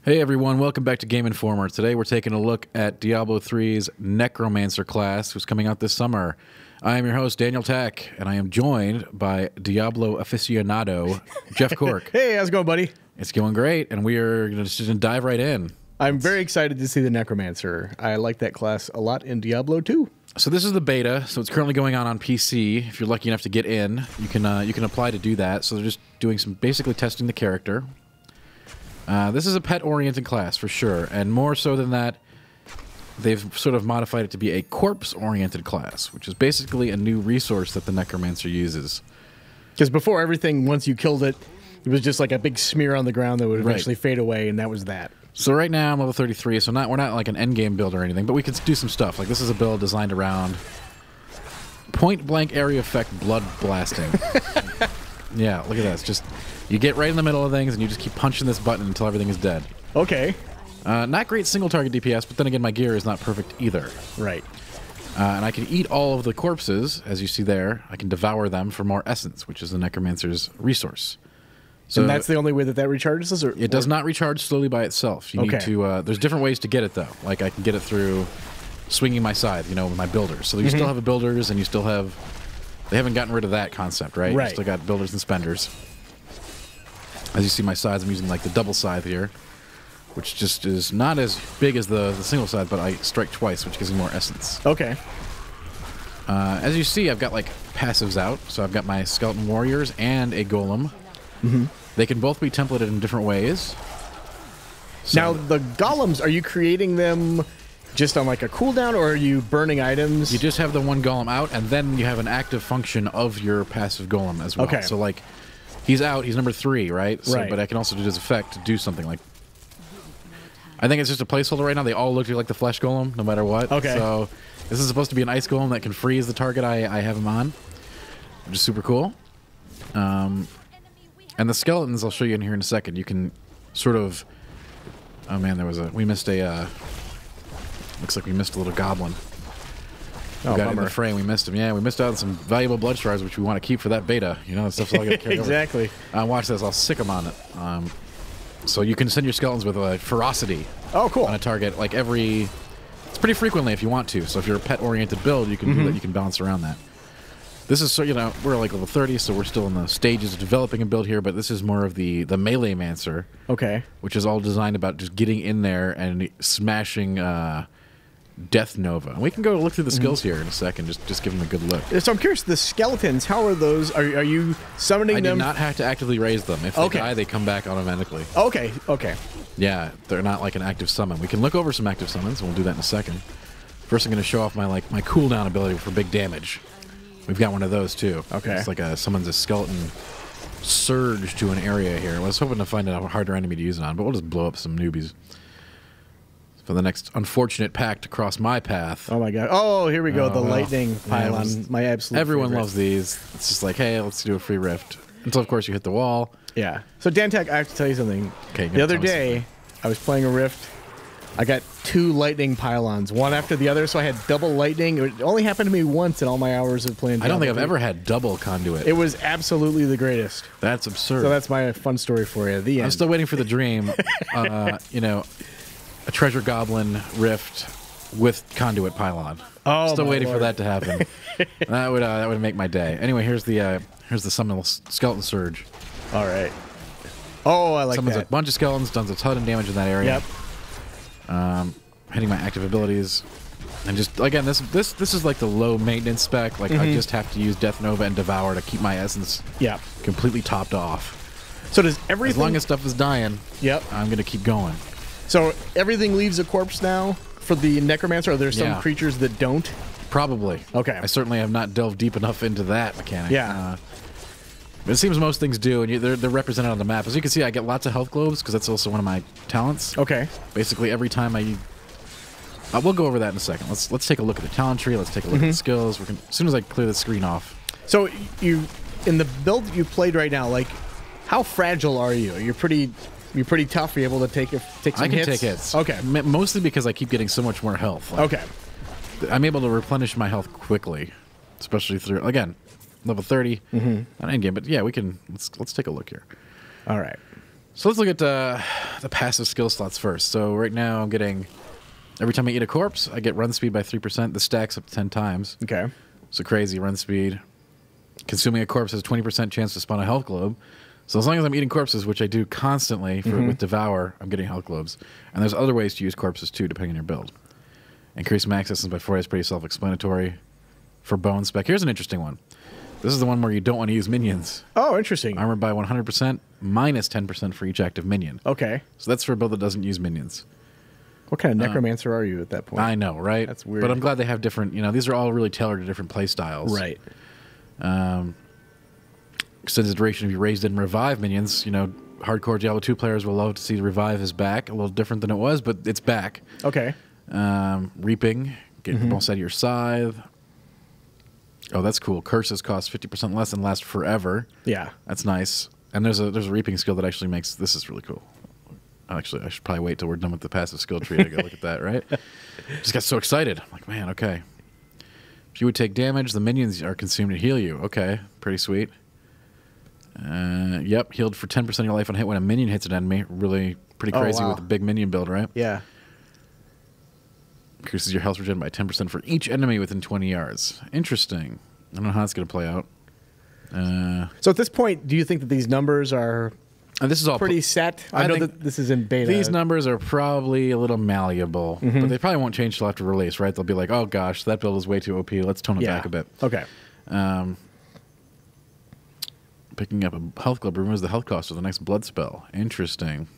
Hey everyone, welcome back to Game Informer. Today we're taking a look at Diablo III's Necromancer class, who's coming out this summer. I am your host, Daniel Tack, and I am joined by Diablo aficionado, Jeff Cork. Hey, how's it going, buddy? It's going great, and we are going to dive right in. I'm very excited to see the Necromancer. I like that class a lot in Diablo II. So this is the beta, so it's currently going on PC. If you're lucky enough to get in, you can apply to do that. So they're just doing some basically testing the character. This is a pet-oriented class for sure, and more so than that, they've sort of modified it to be a corpse-oriented class, which is basically a new resource that the Necromancer uses. Because before everything, once you killed it, it was just like a big smear on the ground that would eventually fade away, and that was that. So right now I'm level 33, so we're not like an endgame build or anything, but we could do some stuff. Like this is a build designed around point-blank area effect blood blasting. Yeah, look at that. It's just, you get right in the middle of things and you just keep punching this button until everything is dead. Okay. Not great single target DPS, but then again my gear is not perfect either. Right. And I can eat all of the corpses, as you see there. I can devour them for more essence, which is the Necromancer's resource. So and that's the only way that recharges us? It does not recharge slowly by itself. You need to, there's different ways to get it though. Like I can get it through swinging my scythe, you know, with my builders. So you still have a builders and you still have, they haven't gotten rid of that concept, right? Right. You still got builders and spenders. As you see my scythes, I'm using like the double scythe here, which just is not as big as the single scythe, but I strike twice, which gives me more essence. Okay. As you see, I've got like passives out. So I've got my skeleton warriors and a golem. They can both be templated in different ways. So now, the golems, are you creating them just on like a cooldown, or are you burning items? you just have the one golem out, and then you have an active function of your passive golem as well. Okay. So like, he's out, he's number 3, right? So, Right. But I can also do his effect to do something like, I think it's just a placeholder right now. They all look like the flesh golem, no matter what. Okay. So this is supposed to be an ice golem that can freeze the target I have him on, which is super cool. And the skeletons, I'll show you in here in a second. You can sort of... Oh man, we missed a... looks like we missed a little goblin. We got in the frame, we missed him. Yeah, we missed out on some valuable blood shards, which we want to keep for that beta. You know, that stuff's all going to carry Exactly. over. Watch this, I'll sick him on it. So you can send your skeletons with ferocity. Oh, cool. On a target, like every... It's pretty frequently if you want to. So if you're a pet-oriented build, you can do that. You can bounce around that. This is, so you know, we're like level 30, so we're still in the stages of developing a build here, but this is more of the melee mancer. Okay. Which is all designed about just getting in there and smashing Death Nova. And we can go look through the skills here in a second, just give them a good look. So I'm curious, the skeletons, how are those? Are you summoning them? I do not have to actively raise them. If they die, they come back automatically. Okay, okay. Yeah, they're not like an active summon. We can look over some active summons, and we'll do that in a second. First I'm going to show off my cooldown ability for big damage. We've got one of those too. Okay. It's like summons a skeleton surge to an area here. I was hoping to find a harder enemy to use it on, but we'll just blow up some newbies. For the next unfortunate pack to cross my path. Oh my god. Oh, here we go. The lightning pylon. Yeah, my absolute Everyone favorite. loves these. It's just like, hey, let's do a free rift. Until, of course, you hit the wall. Yeah. So, Dantek, I have to tell you something. Okay, the other day, I was playing a rift. I got 2 lightning pylons, one after the other, so I had double lightning. It only happened to me once in all my hours of playing. I don't think I've ever had double conduit. It was absolutely the greatest. That's absurd. So that's my fun story for you. The end. I'm still waiting for the dream. You know, a treasure goblin rift with conduit pylon. Oh, still waiting Lord. for that to happen. that would make my day. Anyway, here's the summon skeleton surge. All right. Oh, I like Summons that. a bunch of skeletons, does a ton of damage in that area. Yep. Hitting my active abilities, and just again, this is like the low maintenance spec. Like I just have to use Death Nova and Devour to keep my essence completely topped off. So does everything? As long as stuff is dying, Yep. I'm gonna keep going. So everything leaves a corpse now for the Necromancer. Are there some creatures that don't? Probably. Okay. I certainly have not delved deep enough into that mechanic. Yeah. But it seems most things do, and they're represented on the map. As you can see, I get lots of health globes because that's also one of my talents. Okay. Basically, every time we'll go over that in a second. Let's take a look at the talent tree. Let's take a look at the skills. As soon as I clear the screen off. So you, in the build you played right now, like, how fragile are you? You're pretty tough. Are you able to take some hits? I can take hits. Okay. Mostly because I keep getting so much more health. Okay. I'm able to replenish my health quickly, especially through, again, level 30 on endgame. But yeah, we can, let's take a look here. All right. So let's look at the passive skill slots first. So right now I'm getting, every time I eat a corpse, I get run speed by 3%. This stacks up to 10 times. Okay. So crazy run speed. Consuming a corpse has a 20% chance to spawn a health globe. So as long as I'm eating corpses, which I do constantly with Devour, I'm getting health globes. And there's other ways to use corpses too, depending on your build. Increase max distance by 4 is pretty self-explanatory. For bone spec, here's an interesting one. This is the one where you don't want to use minions. Oh, interesting. Armored by 100%, minus 10% for each active minion. Okay. So that's for a build that doesn't use minions. What kind of necromancer are you at that point? I know, right? That's weird. But I'm glad they have different, these are all really tailored to different play styles. Right. Extends the duration of your raised and revive minions. Hardcore Diablo 2 players will love to see the revive is back. A little different than it was, but it's back. Okay. Reaping, get the most out of your scythe. Oh, that's cool. Curses cost 50% less and last forever. Yeah. That's nice. And there's a reaping skill that actually makes this is really cool. Actually, I should probably wait till we're done with the passive skill tree to go look at that, right? Just got so excited. I'm like, man, okay. If you would take damage, the minions are consumed to heal you. Okay, pretty sweet. Yep, healed for 10% of your life on hit when a minion hits an enemy. Really pretty crazy with a big minion build, right? Yeah. Increases your health regen by 10% for each enemy within 20 yards. Interesting. I don't know how that's going to play out. So at this point, do you think that these numbers are this is all pretty set? I know that this is in beta. These numbers are probably a little malleable, but they probably won't change till after release, right? They'll be like, oh gosh, that build is way too OP. Let's tone it back a bit. Okay. Picking up a health globe removes the health cost of the next blood spell. Interesting.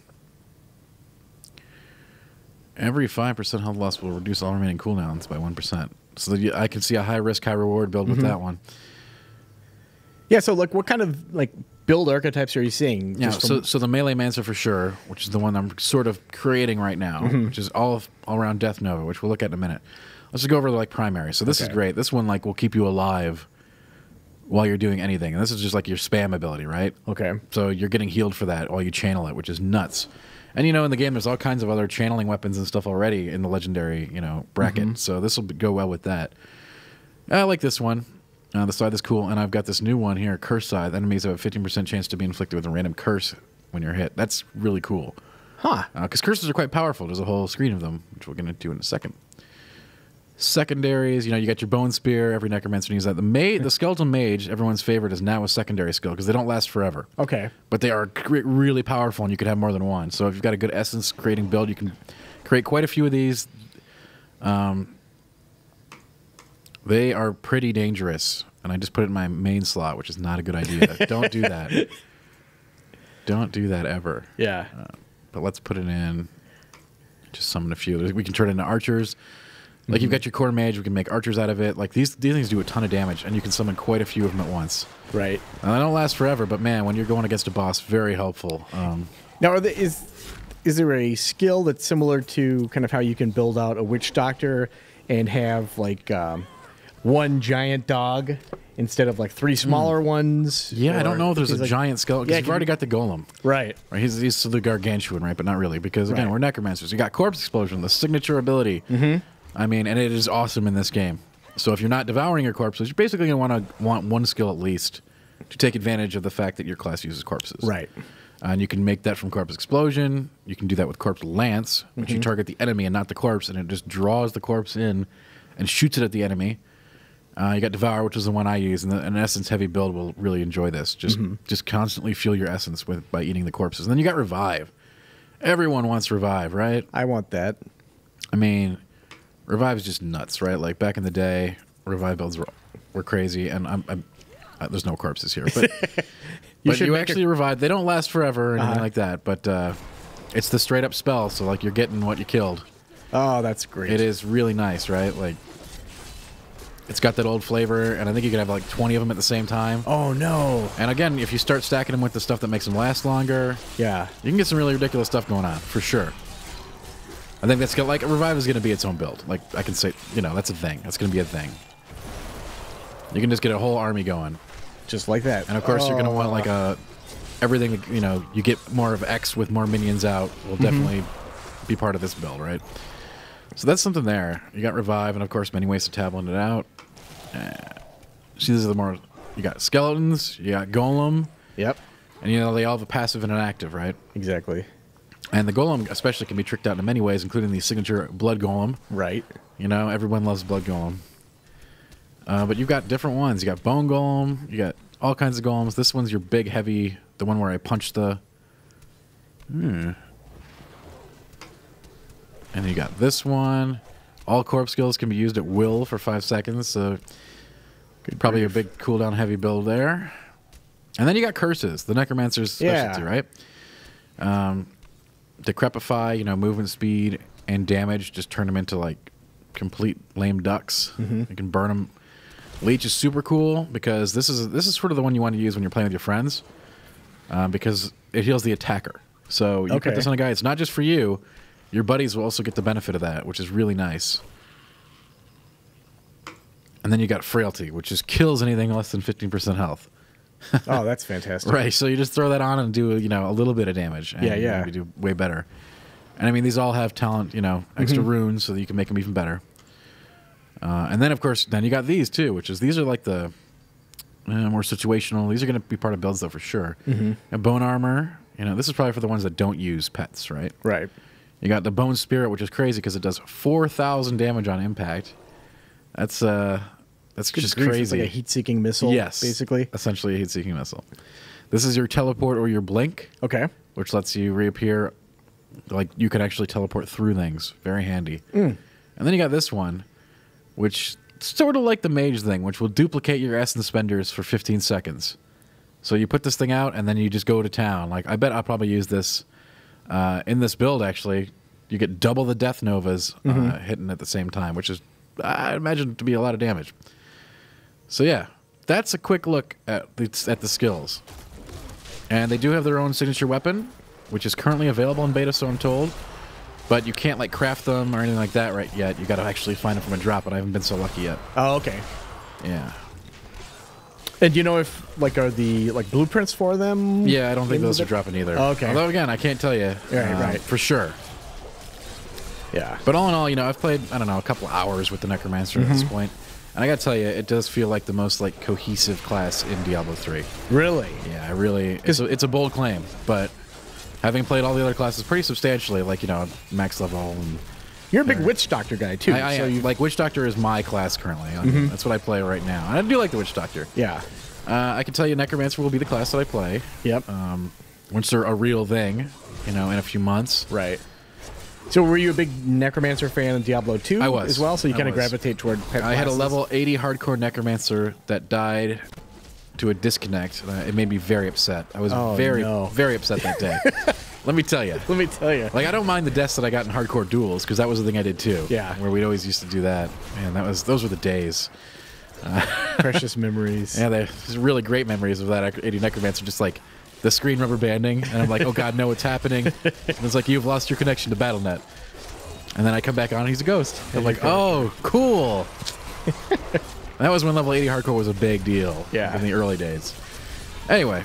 Every 5% health loss will reduce all remaining cooldowns by 1%. So that I can see a high risk, high reward build with that one. Yeah. So like, what kind of build archetypes are you seeing? Yeah. So the melee mancer for sure, which is the one I'm sort of creating right now, which is all around Death Nova, which we'll look at in a minute. Let's just go over the primary. So this is great. This one will keep you alive while you're doing anything, and this is just like your spam ability, right? Okay. So you're getting healed for that while you channel it, which is nuts. And in the game, there's all kinds of other channeling weapons and stuff already in the legendary, bracket. So this will go well with that. I like this one. The scythe is cool, and I've got this new one here, Curse Scythe. Enemies have a 15% chance to be inflicted with a random curse when you're hit. That's really cool. Huh. Because curses are quite powerful. There's a whole screen of them, which we're going to do in a second. Secondaries, you got your bone spear. Every necromancer needs that. The skeleton mage, everyone's favorite, is now a secondary skill because they don't last forever. Okay. But they are really powerful, and you could have more than one. So if you've got a good essence creating build, you can create quite a few of these. They are pretty dangerous, and I just put it in my main slot, which is not a good idea. Don't do that. Don't do that ever. Yeah. But let's put it in. Just summon a few. We can turn it into archers. Like you've got your core mage, we can make archers out of it. Like these things do a ton of damage, and you can summon quite a few of them at once. Right. And they don't last forever, but man, when you're going against a boss, very helpful. Now, is there a skill that's similar to kind of how you can build out a witch doctor and have one giant dog instead of 3 smaller ones? Yeah, I don't know if there's a giant skeleton, because you've already got the golem. Right. He's the gargantuan, right? But not really, because again, we're necromancers. You got corpse explosion, the signature ability. I mean, and it is awesome in this game. So if you're not devouring your corpses, you're basically going to want one skill at least to take advantage of the fact that your class uses corpses. Right. And you can make that from corpse explosion. You can do that with corpse lance, which you target the enemy and not the corpse, and it just draws the corpse in and shoots it at the enemy. You got Devour, which is the one I use, and an essence heavy build will really enjoy this. Just constantly fuel your essence by eating the corpses. And then you got Revive. Everyone wants Revive, right? I want that. I mean, Revive is just nuts, right? Like back in the day, Revive builds were crazy, and there's no corpses here, but you actually revive. They don't last forever or anything like that, but it's the straight up spell, so you're getting what you killed. Oh, that's great. It is really nice, right? It's got that old flavor, and I think you could have 20 of them at the same time. Oh no! And again, if you start stacking them with the stuff that makes them last longer, yeah, you can get some really ridiculous stuff going on for sure. I think that's Revive is going to be its own build. I can say, that's a thing. That's going to be a thing. You can just get a whole army going, just like that. And of course, you're going to want everything. You get more of X with more minions out. Will definitely be part of this build, right? So that's something there. You got Revive, and of course, many ways to tablet it out. See, these are the more. You got skeletons. You got Golem. Yep. And, you know, they all have a passive and an active, right? Exactly. And the Golem especially can be tricked out in many ways, including the signature Blood Golem. Right. You know, everyone loves Blood Golem. But you've got different ones. You got Bone Golem. You got all kinds of golems. This one's your big, heavy, the one where I punch the... And you got this one. All corpse skills can be used at will for 5 seconds, so probably a big cooldown heavy build there. And then you got curses, the Necromancer's specialty, right? Decrepify, you know, movement speed and damage, just turn them into like complete lame ducks. You can burn them. Leech is super cool because this is sort of the one you want to use when you're playing with your friends, because it heals the attacker. So you put this on a guy. It's not just for you. Your buddies will also get the benefit of that, which is really nice. And then you got Frailty, which just kills anything less than 15% health. Oh, that's fantastic. Right, so you just throw that on and do, you know, a little bit of damage. And you do way better. And I mean, these all have talent, you know, extra runes, so that you can make them even better. And then, of course, then you got these too, which is, these are like the more situational. These are going to be part of builds, though, for sure. And Bone Armor, you know, this is probably for the ones that don't use pets, right? Right. You got the Bone Spirit, which is crazy because it does 4,000 damage on impact. That's just crazy. It's like a heat-seeking missile, basically. Essentially a heat-seeking missile. This is your teleport or your blink. Okay. Which lets you reappear. Like, you can actually teleport through things. Very handy. And then you got this one, which sort of like the mage thing, which will duplicate your essence spenders for 15 seconds. So you put this thing out, and then you just go to town. Like, I bet I'll probably use this in this build, actually. You get double the death novas hitting at the same time, which is, I imagine, to be a lot of damage. So yeah, that's a quick look at the skills. And they do have their own signature weapon, which is currently available in beta, so I'm told. But you can't like craft them or anything like that right yet. You got to actually find them from a drop, and I haven't been so lucky yet. Oh, okay. Yeah. And do you know if are the blueprints for them? Yeah, I don't think those are dropping either. Oh, okay. Although again, I can't tell you right. for sure. Yeah. But all in all, you know, I've played, I don't know, a couple hours with the Necromancer at this point. And I gotta tell you, it does feel like the most like cohesive class in Diablo 3. Really? Yeah, I really. It's a bold claim, but having played all the other classes pretty substantially, like, you know, max level. And you're a big Witch Doctor guy too. I am. Like, Witch Doctor is my class currently. That's what I play right now, and I do like the Witch Doctor. Yeah. I can tell you, Necromancer will be the class that I play. Yep. Once they're a real thing, you know, in a few months. Right. So were you a big Necromancer fan of Diablo 2 I was. as well? So you kind of gravitate toward pet I had a classes? level 80 hardcore Necromancer that died to a disconnect. It made me very upset. I was very upset that day. Let me tell you. Let me tell you. Like, I don't mind the deaths that I got in hardcore duels, because that was the thing I did too. Yeah. Where we'd always used to do that. Man, those were the days. Precious memories. Yeah, there's really great memories of that 80 Necromancer, just like the screen rubber banding, and I'm like, oh god, no, what's happening? And it's like, you've lost your connection to BattleNet. And then I come back on, and he's a ghost. I'm like, oh, cool. That was when level 80 hardcore was a big deal. Yeah. In the early days. Anyway.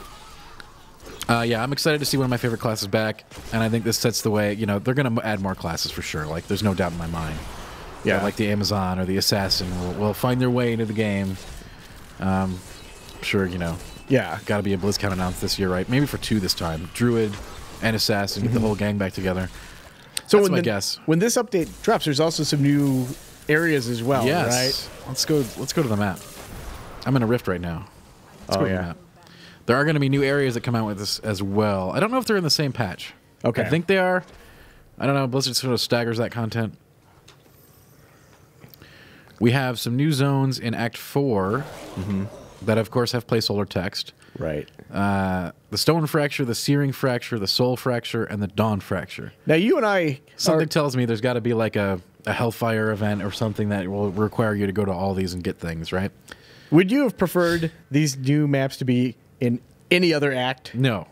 Yeah, I'm excited to see one of my favorite classes back, and I think this sets the way. You know, they're going to add more classes for sure. Like, there's no doubt in my mind. Yeah. Like the Amazon or the Assassin will find their way into the game. Sure, you know. Yeah. Got to be a BlizzCon announced this year, right? Maybe for 2 this time. Druid and Assassin, get the whole gang back together. So that's my guess. When this update drops, there's also some new areas as well, yes. right? Let's go to the map. I'm in a Rift right now. Let's go to the map. There are going to be new areas that come out with this as well. I don't know if they're in the same patch. Okay. I think they are. I don't know. Blizzard sort of staggers that content. We have some new zones in Act 4 that, of course, have placeholder text. Right. The Stone Fracture, the Searing Fracture, the Soul Fracture, and the Dawn Fracture. Now, you and I... Something tells me there's got to be like a Hellfire event or something that will require you to go to all these and get things, right? Would you have preferred these new maps to be in any other act? No.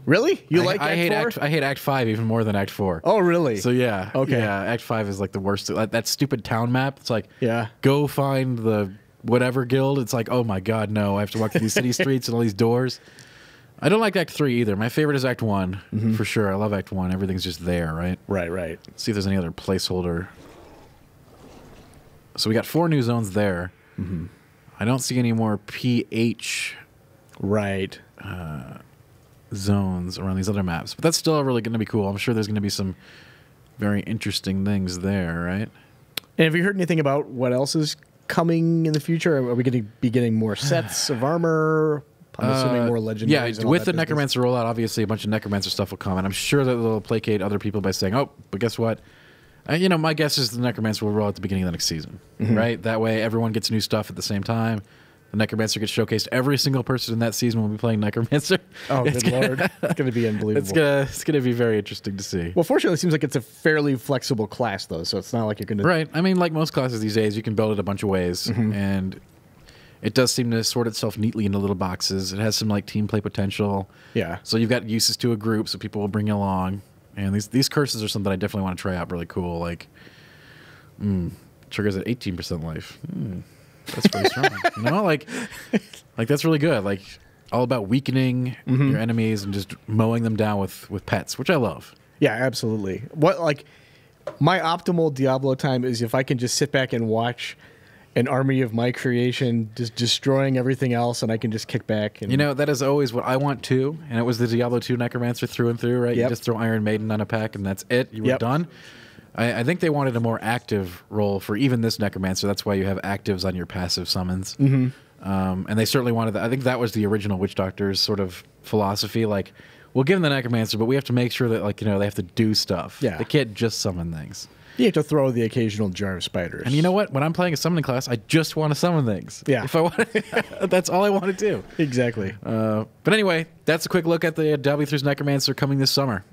Really? You like Act 4? I hate Act 5 even more than Act 4. Oh, really? So, yeah. Okay. Yeah, Act 5 is like the worst. Like, that stupid town map, it's like, go find the whatever guild. It's like, oh my god, no. I have to walk through these city streets and all these doors. I don't like Act 3 either. My favorite is Act 1, for sure. I love Act 1. Everything's just there, right? Right, right. Let's see if there's any other placeholder. So we got 4 new zones there. I don't see any more PH. Right. zones around these other maps. But that's still really going to be cool. I'm sure there's going to be some very interesting things there, right? And have you heard anything about what else is coming in the future? Are we going to be getting more sets of armor? I'm assuming more legendaries. Yeah, with the Necromancer rollout, obviously a bunch of Necromancer stuff will come, and I'm sure that they'll placate other people by saying, "Oh, but guess what? My guess is the Necromancer will roll at the beginning of the next season, right? That way, everyone gets new stuff at the same time. The Necromancer gets showcased. Every single person in that season will be playing Necromancer. Oh, good lord! It's going to be unbelievable. It's gonna be very interesting to see. Well, fortunately, it seems like it's a fairly flexible class, though, so it's not like you're going to. Right. I mean, like most classes these days, you can build it a bunch of ways, and it does seem to sort itself neatly into little boxes. It has some like team play potential. Yeah. So you've got uses to a group, so people will bring you along. And these curses are something I definitely want to try out. Really cool. Like, triggers at 18% life. That's pretty strong. Like that's really good. Like, all about weakening your enemies and just mowing them down with pets, which I love. Yeah, absolutely. My optimal Diablo time is if I can just sit back and watch an army of my creation just destroying everything else, and I can just kick back. And that is always what I want too. And it was the Diablo II Necromancer through and through, right? Yep. You just throw Iron Maiden on a pack, and that's it. You were done. I think they wanted a more active role for even this Necromancer. That's why you have actives on your passive summons. And they certainly wanted that. I think that was the original Witch Doctor's sort of philosophy. Like, we'll give them the Necromancer, but we have to make sure that, they have to do stuff. Yeah. They can't just summon things. You have to throw the occasional jar of spiders. And you know what? When I'm playing a summoning class, I just want to summon things. Yeah. If I want, that's all I want to do. Exactly. But anyway, that's a quick look at the Diablo III's Necromancer coming this summer.